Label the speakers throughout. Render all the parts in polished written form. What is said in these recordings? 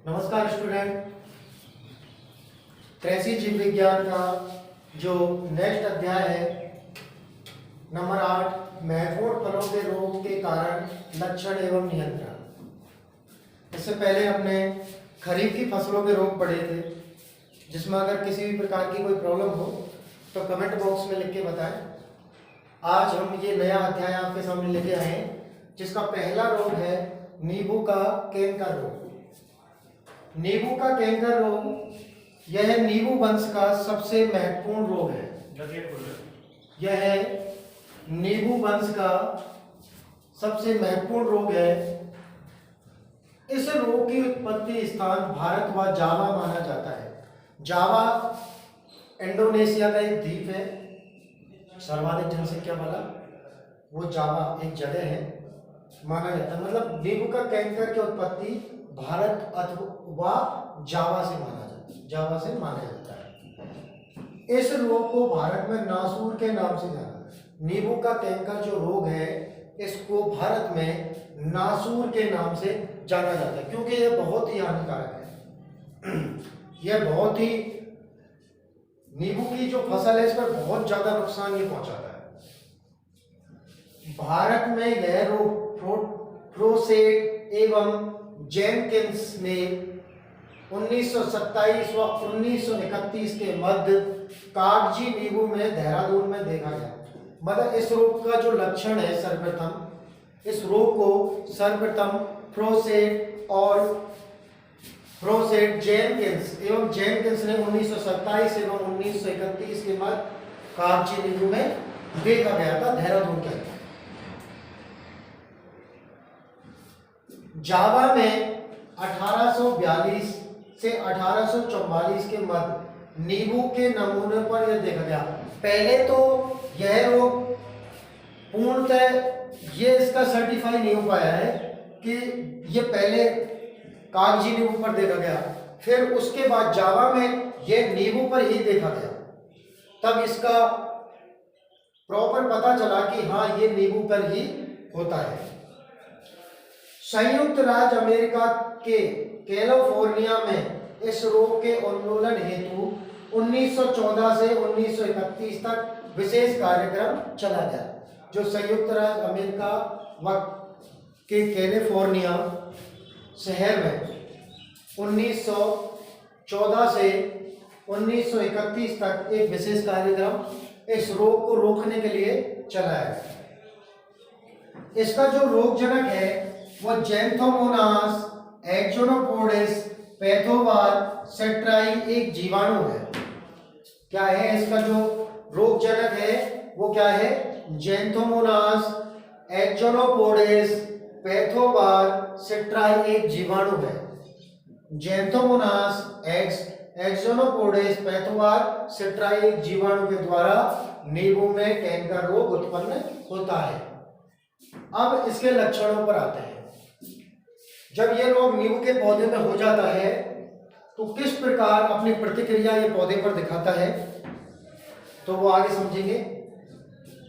Speaker 1: नमस्कार स्टूडेंट। कृषि जीव विज्ञान का जो नेक्स्ट अध्याय है नंबर 8 महत्वपूर्ण फलों के रोग के कारण लक्षण एवं नियंत्रण। इससे पहले हमने खरीफ की फसलों के रोग पढ़े थे, जिसमें अगर किसी भी प्रकार की कोई प्रॉब्लम हो तो कमेंट बॉक्स में लिख के बताएं। आज हम ये नया अध्याय आपके सामने लेके आए हैं, जिसका पहला रोग है नींबू का कैंकर रोग। नींबू का कैंकर रोग यह नींबू वंश का सबसे महत्वपूर्ण रोग है। यह नींबू वंश का सबसे महत्वपूर्ण रोग है। इस रोग की उत्पत्ति स्थान भारत व जावा माना जाता है। जावा इंडोनेशिया का एक द्वीप है, सर्वाधिक जनसंख्या वाला वो जावा एक जगह है माना जाता है। मतलब नींबू का कैंकर की उत्पत्ति भारत अथवा जावा से माना जाता है। इस रोग को भारत में नासूर के नाम से जाना। नींबू का कैंकर जो रोग है इसको भारत में नासूर के नाम से जाना जाता है, क्योंकि यह बहुत ही हानिकारक है। यह बहुत ही नींबू की जो फसल है इस पर बहुत ज्यादा नुकसान ये पहुंचाता है। भारत में यह रोग प्रोसेट एवं जेनकिंस ने 1927 व 1931 के मध्य कागजी नींबू में देहरादून में देखा गया। मतलब इस रोग का जो लक्षण है इस रोग को सर्वप्रथम प्रोसेट जेनकिंस ने 1927 एवं 1931 के मध्य कागजी नींबू में देखा गया था देहरादून के अंदर। जावा में 1842 से 1844 के मध्य नींबू के नमूने पर यह देखा गया। पहले तो यह रोग पूर्णतः ये इसका सर्टिफाई नहीं हो पाया है कि ये पहले कागजी नींबू पर देखा गया, फिर उसके बाद जावा में यह नींबू पर ही देखा गया। तब इसका प्रॉपर पता चला कि हाँ ये नींबू पर ही होता है। संयुक्त राज्य अमेरिका के कैलिफोर्निया में इस रोग के उन्मूलन हेतु 1914 से 1931 तक विशेष कार्यक्रम चला गया। जो संयुक्त राज्य अमेरिका के कैलिफोर्निया शहर में 1914 से 1931 तक एक विशेष कार्यक्रम इस रोग को रोकने के लिए चलाया गया। इसका जो रोगजनक है वो ज़ैंथोमोनास एक्सोनोपोडिस पैथोवार सेट्राई एक जीवाणु है। क्या है इसका जो रोगजनक है वो क्या है? ज़ैंथोमोनास एक्सोनोपोडिस पैथोवार सेट्राई एक जीवाणु है। ज़ैंथोमोनास एक्सोनोपोडिस पैथोवार सेट्राई एक जीवाणु के द्वारा नींबू में कैंकर रोग उत्पन्न होता है। अब इसके लक्षणों पर आते हैं। जब यह रोग नींबू के पौधे में हो जाता है तो किस प्रकार अपनी प्रतिक्रिया ये पौधे पर दिखाता है, तो वो आगे समझेंगे।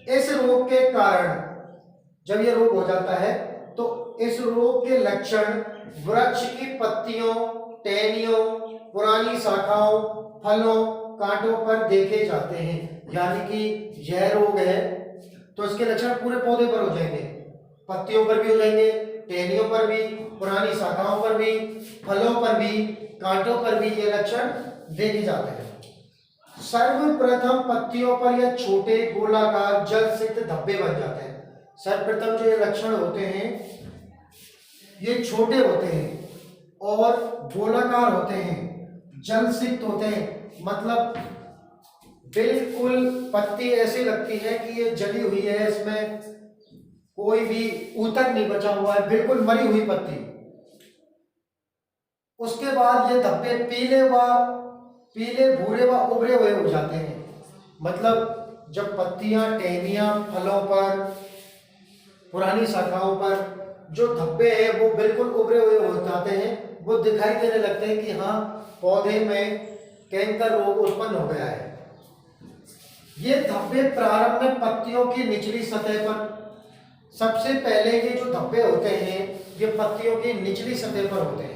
Speaker 1: इस रोग के कारण जब यह रोग हो जाता है तो इस रोग के लक्षण वृक्ष की पत्तियों, टहनियों, पुरानी शाखाओं, फलों, कांटों पर देखे जाते हैं। यानी कि यह रोग है तो इसके लक्षण पूरे पौधे पर हो जाएंगे, पत्तियों पर भी हो जाएंगे, टहनियों पर भी, पुरानी शाखाओं पर भी, फलों पर भी, कांटों पर भी ये लक्षण देखे जाते हैं। सर्वप्रथम पत्तियों पर यह छोटे गोलाकार जल सिक्त धब्बे बन जाते हैं। सर्वप्रथम जो ये लक्षण होते हैं ये छोटे होते हैं और गोलाकार होते हैं, जल सिक्त होते हैं। मतलब बिल्कुल पत्ती ऐसी लगती है कि ये जली हुई है, इसमें कोई भी ऊतक नहीं बचा हुआ है, बिल्कुल मरी हुई पत्ती। उसके बाद ये धब्बे पीले भूरे व उभरे हुए हो जाते हैं। मतलब जब पत्तियां, टहनियां फलों पर, पुरानी शाखाओं पर जो धब्बे हैं वो बिल्कुल उभरे हुए हो जाते हैं, वो दिखाई देने लगते हैं कि हाँ पौधे में कैंकर रोग उत्पन्न हो गया है। ये धब्बे प्रारंभ में पत्तियों की निचली सतह पर, सबसे पहले ये जो धब्बे होते हैं ये पत्तियों की निचली सतह पर होते हैं।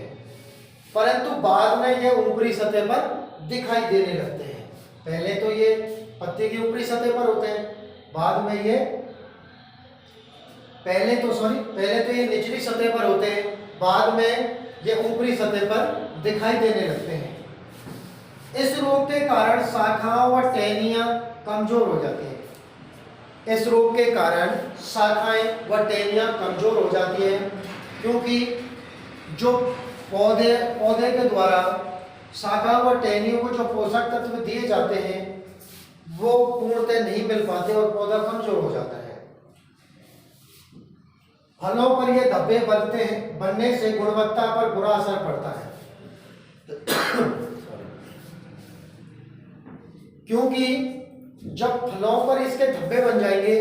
Speaker 1: परंतु बाद में ये ऊपरी सतह पर दिखाई देने लगते हैं। पहले तो ये पत्ते की ऊपरी सतह पर होते हैं, बाद में ये पहले तो ये निचली सतह पर होते हैं, बाद में ये ऊपरी सतह पर दिखाई देने लगते हैं। इस रोग के कारण शाखाओं व टहनियां कमजोर हो जाती हैं। इस रोग के कारण शाखाएं व टहनियां कमजोर हो जाती हैं, क्योंकि जो पौधे के द्वारा शाखा व टहनियों को जो पोषक तत्व दिए जाते हैं वो पूर्णतः नहीं मिल पाते और पौधा कमजोर हो जाता है। फलों पर ये धब्बे बनने से गुणवत्ता पर बुरा असर पड़ता है, क्योंकि जब फलों पर इसके धब्बे बन जाएंगे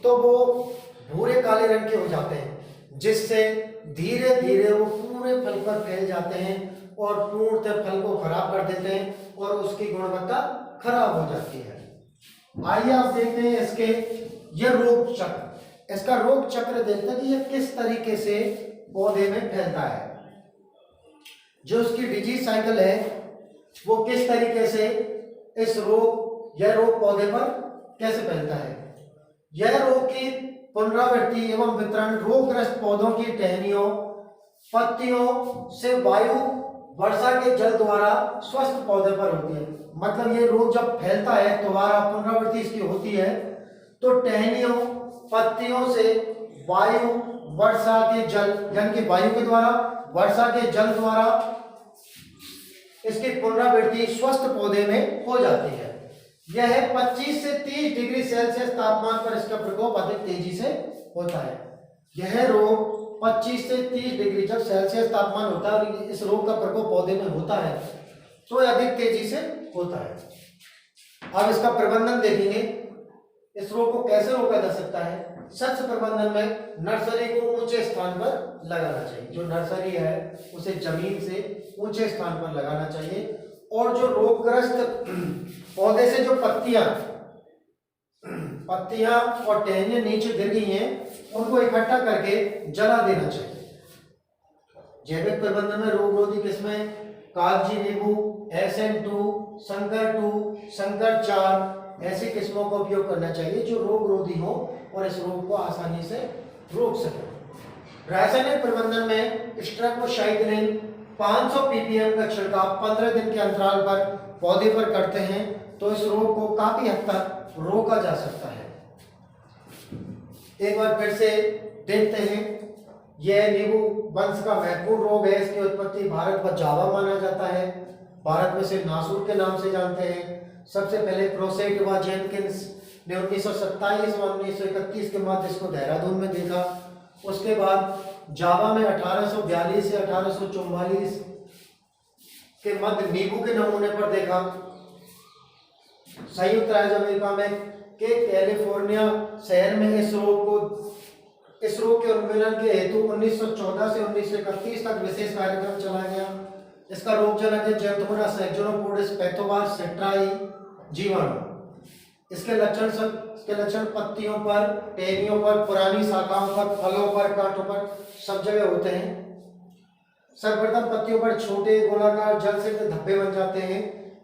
Speaker 1: तो वो भूरे काले रंग के हो जाते हैं, जिससे धीरे धीरे वो पूरे फल पर फैल जाते हैं और पूर्णतः फल को खराब कर देते हैं और उसकी गुणवत्ता खराब हो जाती है। आइए आप देखते हैं इसके ये रोग चक्र, इसका रोग चक्र देखते हैं कि ये किस तरीके से पौधे में फैलता है। जो उसकी डिजीज साइकिल है वो किस तरीके से यह रोग पौधे पर कैसे फैलता है। यह रोग की पुनरावृत्ति एवं वितरण रोगग्रस्त पौधों की टहनियों, पत्तियों से वायु, वर्षा के जल द्वारा स्वस्थ पौधे पर होती है। मतलब ये रोग जब फैलता है, दोबारा पुनरावृत्ति इसकी होती है, तो टहनियों, पत्तियों से वायु, वर्षा के जल यानी कि वायु के द्वारा, वर्षा के जल द्वारा इसकी पुनरावृत्ति स्वस्थ पौधे में हो जाती है। यह 25 से 30 डिग्री सेल्सियस तापमान पर इसका प्रकोप अधिक तेजी से होता है। यह रोग 25 से 30 डिग्री जब सेल्सियस तापमान होता है और इस रोग का प्रकोप पौधे में होता है तो यह अधिक तेजी से होता है। अब इसका प्रबंधन देखेंगे, इस रोग को कैसे रोका जा सकता है। सस्य प्रबंधन में नर्सरी को ऊंचे स्थान पर लगाना चाहिए। जो नर्सरी है उसे जमीन से ऊंचे स्थान पर लगाना चाहिए, और जो रोगग्रस्त पौधे से जो पत्तियां और टहनियां नीचे गिर गई हैं उनको इकट्ठा करके जला देना चाहिए। जैविक प्रबंधन में रोगरोधी किस्में कागजी नींबू, SN2, संकर 2, संकर 4 ऐसी किस्मों का उपयोग करना चाहिए जो रोगरोधी हो और इस रोग को आसानी से रोक सके। रासायनिक प्रबंधन में स्ट्रेप्टोसाइक्लिन 500 ppm का छिड़काव 15 दिन के अंतराल पर पौधे पर करते हैं तो इस रोग को काफी हद तक रोका जा सकता है। एक बार फिर से देखते हैं, यह नींबू वंश का महत्वपूर्ण रोग है। इसकी उत्पत्ति भारत व जावा माना जाता है। भारत में से नासूर के नाम से जानते हैं। सबसे पहले प्रोसेट व जेनकिंस ने 1927 व 1931 के मध्य इसको देहरादून में देखा। उसके बाद जावा में 1842 से 1844 के मध्य नींबू के नमूने पर देखा। संयुक्त राज्य अमेरिका में के कैलिफोर्निया शहर में इस रोग के उन्मूलन के हेतु 1914 से 1931 तक विशेष कार्यक्रम चलाया गया। इसका रोगजनक है जैंथोमोनास सैक्सोनोपोडिस पैथोवार सेट्राई जीवाणु। इसके लक्षण पत्तियों पर, टहनियों पर, पुरानी शाखाओं पर, फलों पर, कांटों पर सब जगह होते हैं। सर्वप्रथम पत्तियों पर छोटे गोलाकार जल से धब्बे बन जाते हैं।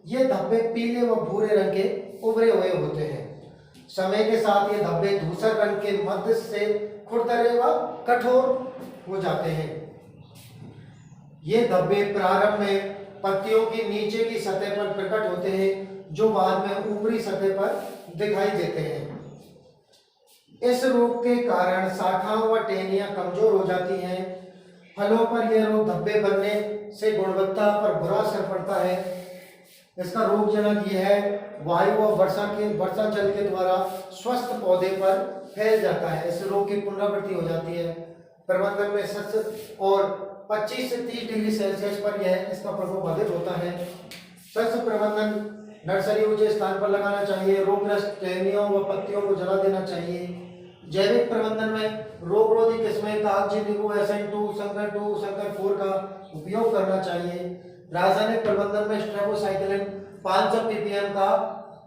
Speaker 1: ये धब्बे पीले व भूरे रंग के उभरे हुए होते हैं। समय के साथ ये धब्बे धूसर रंग के मध्य से खुरदरे व कठोर हो जाते हैं। ये धब्बे प्रारंभ में पत्तियों की नीचे की सतह पर प्रकट होते हैं, जो बाद में ऊपरी सतह पर दिखाई देते हैं। इस रोग के कारण शाखाओं व टहनियां कमजोर हो जाती हैं। फलों पर यह रोग धब्बे बनने से गुणवत्ता पर बुरा असर पड़ता है। इसका रोगजनक यह है वायु व वर्षा जल के द्वारा स्वस्थ पौधे पर फैल जाता है। इस रोग की पुनरावृत्ति हो जाती है। प्रबंधन में सस्य और 25 से 30 डिग्री सेल्सियस पर यह इसका प्रकोप अधिक होता है। सस्य प्रबंधन नर्सरी ऊंचे स्थान पर लगाना चाहिए। रोगग्रस्त टहनियों व पत्तियों को जला देना चाहिए। जैविक प्रबंधन में रोगरोधी किस्में कागजी नींबू, SN2, संकर 2, संकर 4 का उपयोग करना चाहिए। रासायनिक प्रबंधन में स्ट्रेप्टोसाइक्लिन 500 ppm का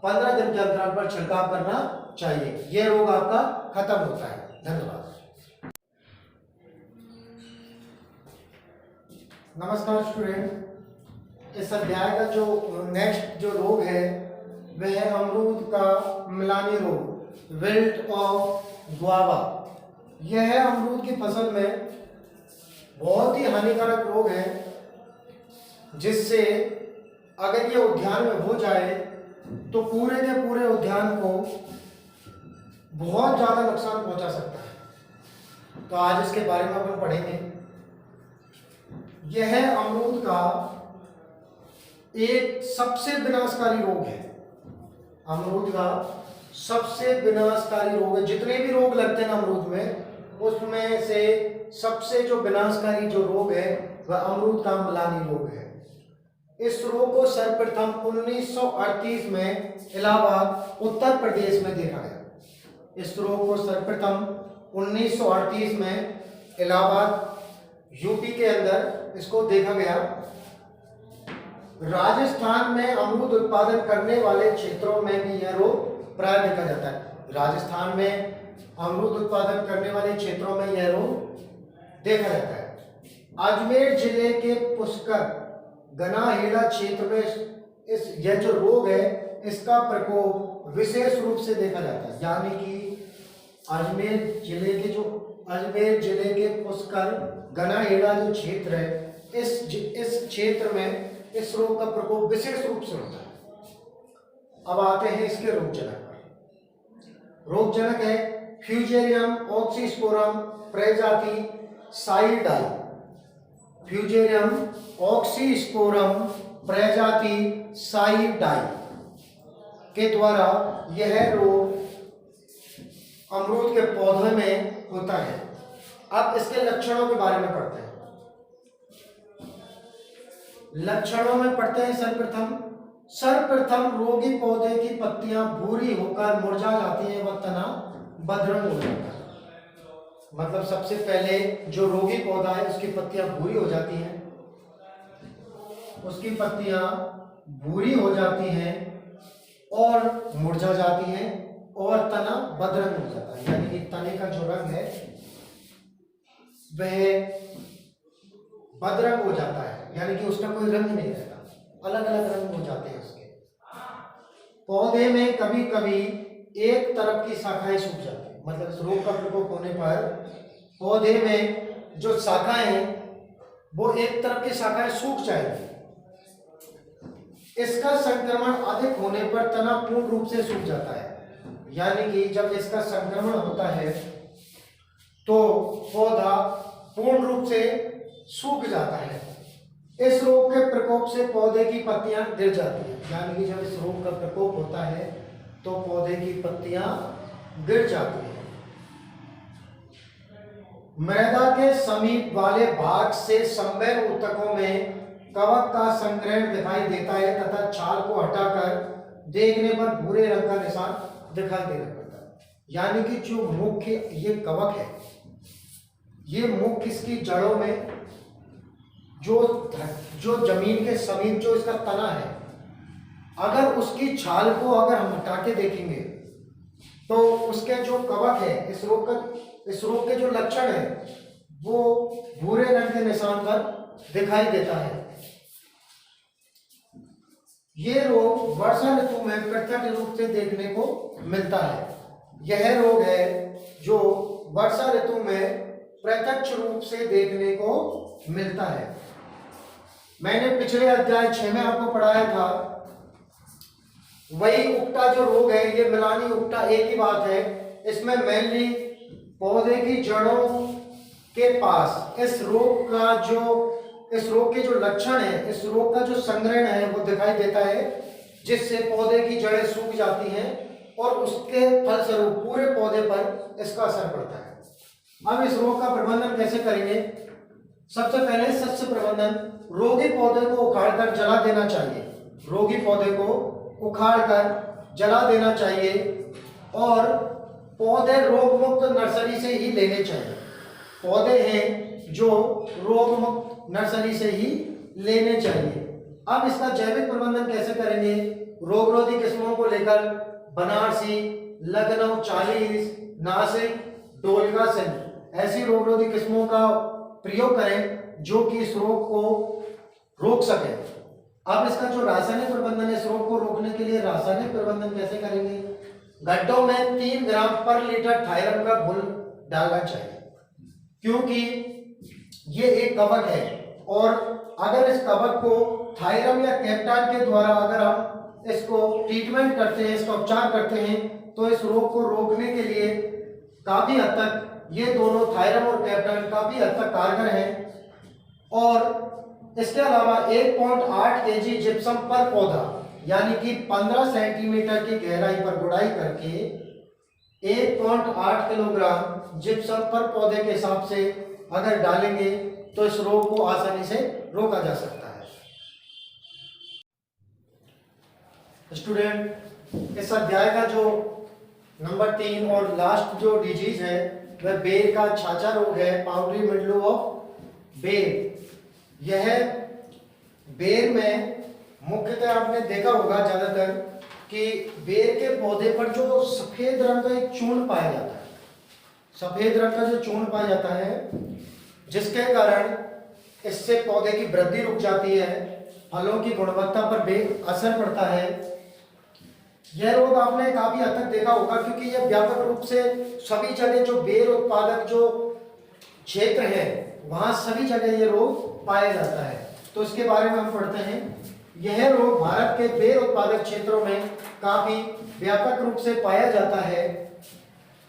Speaker 1: 15 दिन के अंतराल पर छिड़काव करना चाहिए। यह रोग आपका खत्म होता है। धन्यवाद। नमस्कार स्टूडेंट। इस अध्याय का जो नेक्स्ट जो रोग है वह है अमरूद का मिलानी रोग, विल्ट ऑफ गुआवा। यह अमरूद की फसल में बहुत ही हानिकारक रोग है, जिससे अगर ये उद्यान में हो जाए तो पूरे के पूरे उद्यान को बहुत ज़्यादा नुकसान पहुंचा सकता है। तो आज इसके बारे में अपन पढ़ेंगे। यह अमरूद का एक सबसे विनाशकारी रोग है। अमरूद का सबसे विनाशकारी रोग है। जितने भी रोग लगते हैं अमरूद में, उसमें से सबसे जो विनाशकारी जो रोग है वह अमरूद का मिलानी रोग है। इस रोग को सर्वप्रथम 1938 में इलाहाबाद उत्तर प्रदेश में देखा गया। इस रोग को सर्वप्रथम 1938 में इलाहाबाद यूपी के अंदर इसको देखा गया। राजस्थान में अमरूद उत्पादन करने वाले क्षेत्रों में भी यह रोग प्राय देखा जाता है। राजस्थान में अमरूद उत्पादन करने वाले क्षेत्रों में यह रोग देखा जाता है। अजमेर जिले के पुष्कर गनाहेड़ा क्षेत्र में यह जो रोग है इसका प्रकोप विशेष रूप से देखा जाता है। यानी कि अजमेर जिले के पुष्कर गनाहेड़ा जो क्षेत्र है, इस क्षेत्र में इस रोग का प्रकोप विशेष रूप से होता है। अब आते हैं इसके रोगजनक पर। रोगजनक है फ्यूजेरियम ऑक्सीस्पोरम प्रजाति साइडाई। फ्यूजेरियम ऑक्सीस्पोरम प्रजाति साइडाई के द्वारा यह रोग अमरूद के पौधे में होता है। अब इसके लक्षणों के बारे में पढ़ते हैं। लक्षणों में पढ़ते हैं सर्वप्रथम रोगी पौधे की पत्तियां भूरी होकर मुरझा जाती हैं व तना बदरंग हो जाता है। मतलब सबसे पहले जो रोगी पौधा है उसकी पत्तियां भूरी हो जाती हैं, उसकी पत्तियां भूरी हो जाती हैं और मुरझा जाती हैं और तना बदरंग हो जाता है। यानी कि तने का जो रंग है वह बदरंग हो जाता है, यानी कि उसका कोई रंग नहीं रहता, अलग अलग रंग हो जाते हैं उसके। पौधे में कभी कभी एक तरफ की शाखाएं सूख जाती है। मतलब इस रोग का प्रकोप होने पर पौधे में जो शाखाएं हैं वो एक तरफ की शाखाएं सूख जाएगी। इसका संक्रमण अधिक होने पर तना पूर्ण रूप से सूख जाता है। यानी कि जब इसका संक्रमण होता है तो पौधा पूर्ण रूप से सूख जाता है। इस रोग के प्रकोप से पौधे की पत्तियां गिर जाती हैं। यानी कि जब इस रोग का प्रकोप होता है तो पौधे की पत्तियां गिर जाती हैं। मृदा के समीप वाले भाग से संवहन ऊतकों में कवक का संग्रहण दिखाई देता है तथा छाल को हटाकर देखने पर भूरे रंग का निशान दिखाई देने पड़ता है। यानी कि जो मुख्य ये कवक है, ये मुख्य इसकी जड़ों में जो जमीन के समीप जो इसका तना है, अगर उसकी छाल को अगर हम हटा के देखेंगे तो उसके जो कवक है, इस रोग के जो लक्षण है वो भूरे रंग के निशान पर दिखाई देता है। ये रोग वर्षा ऋतु में प्रत्यक्ष रूप से देखने को मिलता है। यह रोग है जो वर्षा ऋतु में प्रत्यक्ष रूप से देखने को मिलता है। मैंने पिछले अध्याय 6 में आपको पढ़ाया था, वही उक्टा जो रोग है, ये मिलानी उक्टा एक ही बात है। इसमें मेनली पौधे की जड़ों के पास इस रोग के जो लक्षण है, इस रोग का जो संग्रहण है वो दिखाई देता है, जिससे पौधे की जड़ें सूख जाती हैं और उसके फलस्वरूप पूरे पौधे पर इसका असर पड़ता है। अब इस रोग का प्रबंधन कैसे करेंगे? सबसे पहले सस्य प्रबंधन। रोगी पौधे को उखाड़कर जला देना चाहिए। रोगी पौधे को उखाड़कर जला देना चाहिए और पौधे रोग मुक्त नर्सरी से ही लेने चाहिए। पौधे हैं जो रोग मुक्त नर्सरी से ही लेने चाहिए। अब इसका जैविक प्रबंधन कैसे करेंगे? रोगरोधी किस्मों को लेकर बनारसी, लखनऊ 40, नासिक, डोलका सिंध ऐसी रोगरोधी किस्मों का प्रयोग करें जो कि इस रोग को रोक सके। अब इसका जो रासायनिक प्रबंधन है, इस रोग को रोकने के लिए रासायनिक प्रबंधन कैसे करेंगे? गड्ढों में 3 ग्राम पर लीटर थायरम का घोल डालना चाहिए, क्योंकि ये एक कवक है और अगर इस कवक को थायरम या कैप्टान के द्वारा अगर हम इसको ट्रीटमेंट करते हैं, इसका उपचार करते हैं, तो इस रोग को रोकने के लिए काफी हद तक ये दोनों थायरम और कैप्टान काफी हद तक कारगर हैं। और इसके अलावा 1.8 kg जिप्सम पर पौधा, यानी कि 15 सेंटीमीटर की गहराई पर गुड़ाई करके 1.8 किलोग्राम जिप्सम पर पौधे के हिसाब से अगर डालेंगे तो इस रोग को आसानी से रोका जा सकता है। स्टूडेंट, इस अध्याय का जो नंबर 3 और लास्ट जो डिजीज है वह बेर का छाछा रोग है, पाउडरी मिल्ड्यू ऑफ बेर। यह बेर में मुख्यतः आपने देखा होगा ज्यादातर कि बेर के पौधे पर जो सफेद रंग का एक चूर्ण पाया जाता है, सफेद रंग का जो चूर्ण पाया जाता है, जिसके कारण इससे पौधे की वृद्धि रुक जाती है, फलों की गुणवत्ता पर असर पड़ता है। यह रोग आपने काफी हद तक देखा होगा, क्योंकि यह व्यापक रूप से सभी जगह जो बेर उत्पादक जो क्षेत्र है वहां सभी जगह यह रोग पाया जाता है। तो इसके बारे में हम पढ़ते हैं। यह रोग भारत के बेर उत्पादक क्षेत्रों में काफी व्यापक रूप से पाया जाता है।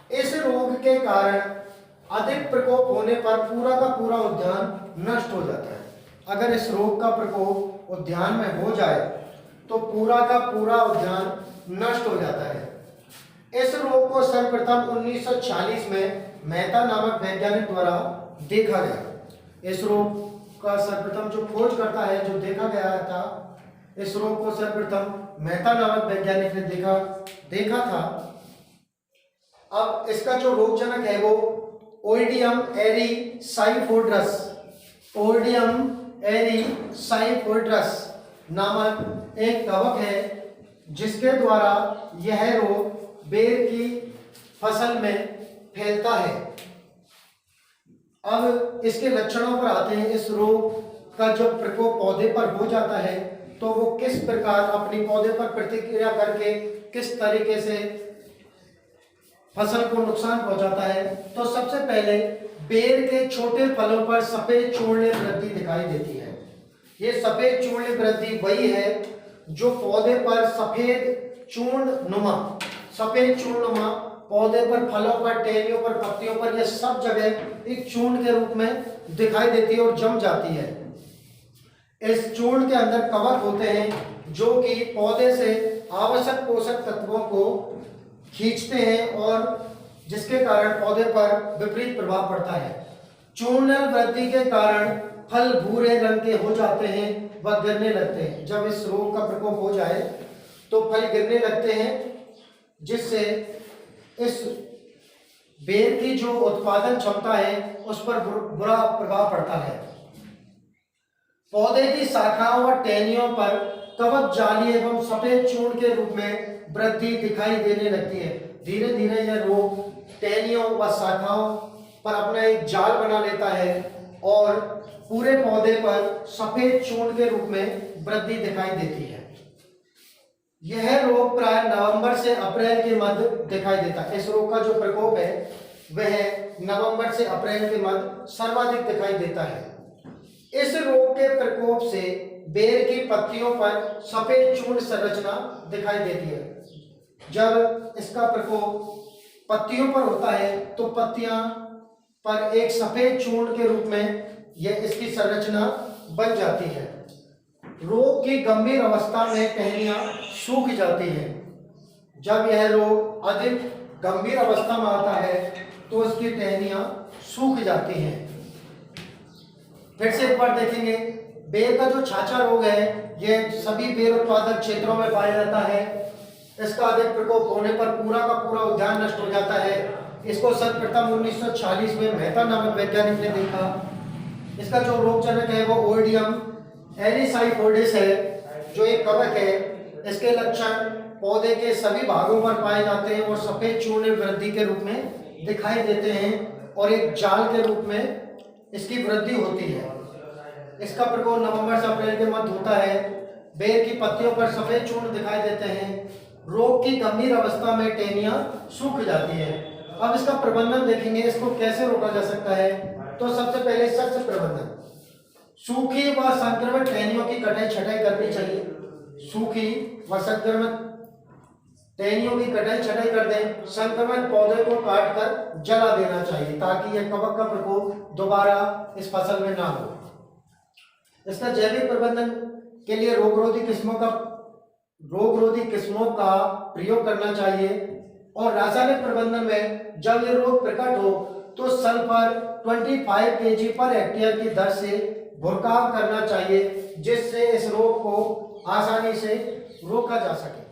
Speaker 1: इस रोग के कारण अधिक प्रकोप होने पर पूरा का पूरा उद्यान नष्ट हो जाता है। अगर इस रोग का प्रकोप उद्यान में हो जाए तो पूरा का पूरा उद्यान नष्ट हो जाता है। इस रोग को सर्वप्रथम 1940 में मेहता नामक वैज्ञानिक द्वारा देखा गया। इस रोग का सर्वप्रथम जो खोज करता है, जो देखा गया था, इस रोग को सर्वप्रथम मेहता नामक वैज्ञानिक ने देखा था। अब इसका जो रोगजनक है वो ओइडियम एरिसाइफोड्रस, ओइडियम एरिसाइफोड्रस नामक एक कवक है, जिसके द्वारा यह रोग बेर की फसल में फैलता है। अब इसके लक्षणों पर आते हैं। इस रोग का जब प्रकोप पौधे पर हो जाता है तो वो किस प्रकार अपनी पौधे पर प्रतिक्रिया करके किस तरीके से फसल को नुकसान पहुंचाता है। तो सबसे पहले बेर के छोटे फलों पर सफेद चूर्ण वृद्धि दिखाई देती है। ये सफेद चूर्ण वृद्धि वही है जो पौधे पर सफेद चूर्ण नुमा पौधे पर, फलों पर, टहनियों पर, पत्तियों पर, यह सब जगह एक चूर्ण के रूप में दिखाई देती है और जम जाती है। इस चूर्ण के अंदर कवक होते हैं जो कि पौधे से आवश्यक पोषक तत्वों को खींचते हैं और जिसके कारण पौधे पर विपरीत प्रभाव पड़ता है। चूर्ण वृद्धि के कारण फल भूरे रंग के हो जाते हैं व गिरने लगते हैं। जब इस रोग का प्रकोप हो जाए तो फल गिरने लगते हैं, जिससे इस बेर की जो उत्पादन क्षमता है उस पर बुरा प्रभाव पड़ता है। पौधे की शाखाओं व टहनियों पर कवक जाली एवं सफेद चूर्ण के रूप में वृद्धि दिखाई देने लगती है। धीरे धीरे यह रोग टहनियों व शाखाओं पर अपना एक जाल बना लेता है और पूरे पौधे पर सफेद चूर्ण के रूप में वृद्धि दिखाई देती है। यह रोग प्राय नवंबर से अप्रैल के मध्य दिखाई देता है। इस रोग का जो प्रकोप है वह नवंबर से अप्रैल के मध्य सर्वाधिक दिखाई देता है। इस रोग के प्रकोप से बेर की पत्तियों पर सफेद चूर्ण संरचना दिखाई देती है। जब इसका प्रकोप पत्तियों पर होता है तो पत्तियां पर एक सफेद चूर्ण के रूप में यह इसकी संरचना बन जाती है। रोग की गंभीर अवस्था में टहनियां सूख जाती हैं। जब यह रोग अधिक गंभीर अवस्था में आता है तो इसकी टहनियां सूख जाती हैं। फिर से एक बार देखेंगे, बेर का जो छाछा रोग है यह सभी बेर उत्पादक क्षेत्रों में पाया जाता है। इसका अधिक प्रकोप होने पर पूरा का पूरा उद्यान नष्ट हो जाता है। इसको सर्वप्रथम 1940 में मेहता नामक वैज्ञानिक ने देखा। इसका जो रोगजनक है वो ओइडियम एरिसाइफोड्रस है, जो एक कवक है। इसके लक्षण पौधे के सभी भागों पर पाए जाते हैं और सफेद चूर्ण वृद्धि के रूप में दिखाई देते हैं और एक जाल के रूप में इसकी वृद्धि होती है। इसका प्रकोप नवंबर से अप्रैल के मध्य होता है। बेर की पत्तियों पर सफेद चूर्ण दिखाई देते हैं। रोग की गंभीर अवस्था में टहनियां सूख जाती है। अब इसका प्रबंधन देखेंगे, इसको कैसे रोका जा सकता है। तो सबसे पहले सख्त प्रबंधन, सूखी व संक्रमित टहनियों की कटाई छटाई करनी चाहिए। सूखी व संक्रमित टहनियों की कटाई छटाई कर दें। संक्रमित पौधे को काटकर जला देना चाहिए ताकि यह कवक का प्रकोप दोबारा इस फसल में ना हो। इसका जैविक प्रबंधन के लिए रोगरोधी किस्मों का प्रयोग करना चाहिए। और रासायनिक प्रबंधन में जब ये रोग प्रकट हो तो सल्फर 25 kg पर हेक्टेयर की दर से छिड़काव करना चाहिए, जिससे इस रोग को आसानी से रोका जा सके।